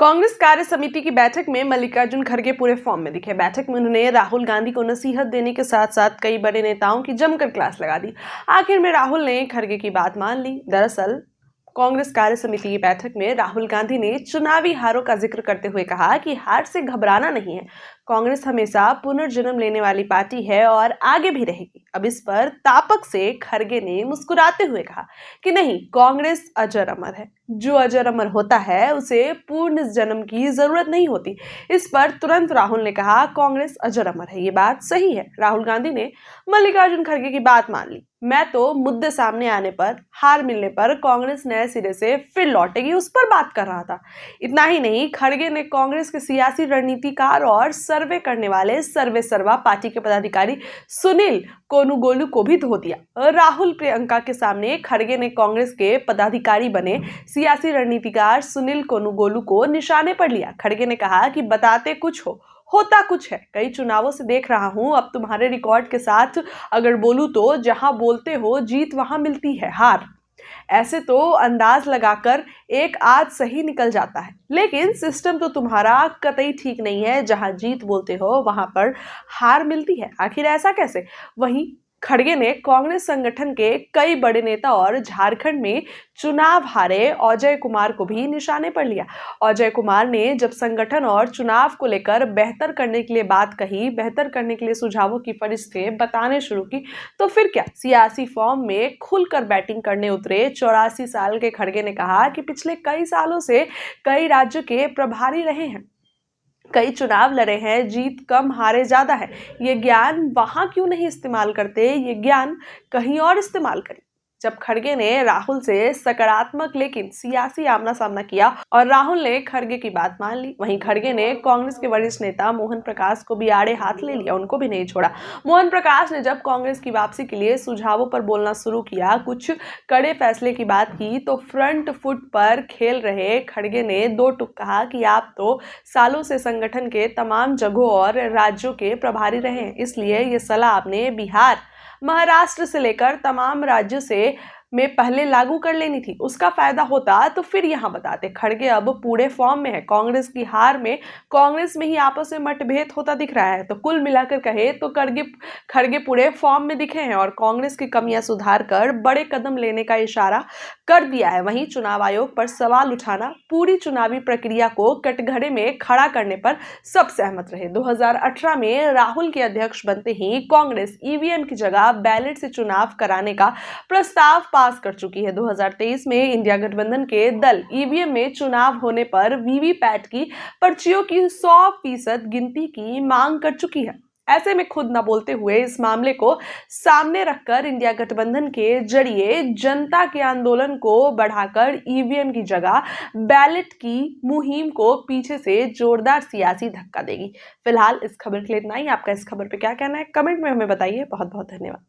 कांग्रेस कार्य समिति की बैठक में मल्लिकार्जुन खड़गे पूरे फॉर्म में दिखे। बैठक में उन्होंने राहुल गांधी को नसीहत देने के साथ साथ कई बड़े नेताओं की जमकर क्लास लगा दी। आखिर में राहुल ने खड़गे की बात मान ली। दरअसल कांग्रेस कार्य समिति की बैठक में राहुल गांधी ने चुनावी हारों का जिक्र करते हुए कहा कि हार से घबराना नहीं है। कांग्रेस हमेशा पुनर्जन्म लेने वाली पार्टी है और आगे भी रहेगी। अब इस पर तापक से खड़गे ने मुस्कुराते हुए कहा कि नहीं, कांग्रेस अजर अमर है। जो अजर अमर होता है उसे पूर्ण जन्म की जरूरत नहीं होती। इस पर तुरंत राहुल ने कहा कांग्रेस अजर अमर है, ये बात सही है। राहुल गांधी ने मल्लिकार्जुन खड़गे की बात मान ली। मैं तो मुद्दे सामने आने पर, हार मिलने पर कांग्रेस नए सिरे से फिर लौटेगी उस पर बात कर रहा था। इतना ही नहीं, खड़गे ने कांग्रेस के सियासी रणनीतिकार और सर्वे करने वाले सर्वे सर्वा पार्टी के पदाधिकारी सुनील कोनुगोलू को भी धो दिया। राहुल प्रियंका के सामने खड़गे ने कांग्रेस के पदाधिकारी बने सियासी रणनीतिकार सुनील कोनुगोलू को निशाने पर लिया। खड़गे ने कहा कि बताते कुछ हो, होता कुछ है। कई चुनावों से देख रहा हूं, अब तुम्हारे रिकॉर्ड के साथ अगर बोलूं तो जहां बोलते हो जीत वहां मिलती है हार। ऐसे तो अंदाज लगाकर एक आज सही निकल जाता है, लेकिन सिस्टम तो तुम्हारा कतई ठीक नहीं है। जहां जीत बोलते हो वहां पर हार मिलती है। आखिर ऐसा कैसे? वहीं खड़गे ने कांग्रेस संगठन के कई बड़े नेता और झारखंड में चुनाव हारे अजय कुमार को भी निशाने पर लिया। अजय कुमार ने जब संगठन और चुनाव को लेकर बेहतर करने के लिए बात कही, बेहतर करने के लिए सुझावों की फरिश्तें बताने शुरू की, तो फिर क्या, सियासी फॉर्म में खुलकर बैटिंग करने उतरे 84 साल के खड़गे ने कहा कि पिछले कई सालों से कई राज्यों के प्रभारी रहे हैं, कई चुनाव लड़े हैं, जीत कम हारे ज्यादा है। ये ज्ञान वहां क्यों नहीं इस्तेमाल करते? ये ज्ञान कहीं और इस्तेमाल करें। जब खड़गे ने राहुल से सकारात्मक लेकिन सियासी आमना सामना किया और राहुल ने खड़गे की बात मान ली, वहीं खड़गे ने कांग्रेस के वरिष्ठ नेता मोहन प्रकाश को भी आड़े हाथ ले लिया, उनको भी नहीं छोड़ा। मोहन प्रकाश ने जब कांग्रेस की वापसी के लिए सुझावों पर बोलना शुरू किया, कुछ कड़े फैसले की बात की, तो फ्रंट फुट पर खेल रहे खड़गे ने दो टूक कहा कि आप तो सालों से संगठन के तमाम जगहों और राज्यों के प्रभारी रहे हैं, इसलिए ये सलाह आपने बिहार, महाराष्ट्र से लेकर तमाम राज्यों से में पहले लागू कर लेनी थी। उसका फायदा होता तो फिर यहां बताते। खड़गे अब पूरे फॉर्म में है। कांग्रेस की हार में कांग्रेस में ही आपस में मतभेद होता दिख रहा है, तो कुल मिलाकर कहे तो खड़गे पूरे फॉर्म में दिखे हैं और कांग्रेस की कमियां सुधार कर बड़े कदम लेने का इशारा कर दिया है। वहीं चुनाव आयोग पर सवाल उठाना, पूरी चुनावी प्रक्रिया को कटघरे में खड़ा करने पर सब सहमत रहे। 2018 में राहुल के अध्यक्ष बनते ही कांग्रेस ईवीएम की जगह बैलेट से चुनाव कराने का प्रस्ताव पास कर चुकी है। 2023 में इंडिया गठबंधन के दल ईवीएम में चुनाव होने पर वीवीपैट की पर्चियों की 100% गिनती की मांग कर चुकी है। ऐसे में खुद न बोलते हुए इस मामले को सामने रखकर इंडिया गठबंधन के जरिए जनता के आंदोलन को बढ़ाकर ईवीएम की जगह बैलेट की मुहिम को पीछे से जोरदार सियासी धक्का देगी। फिलहाल इस खबर के लिए इतना ही। आपका इस खबर पे क्या कहना है कमेंट में हमें बताइए। बहुत बहुत धन्यवाद।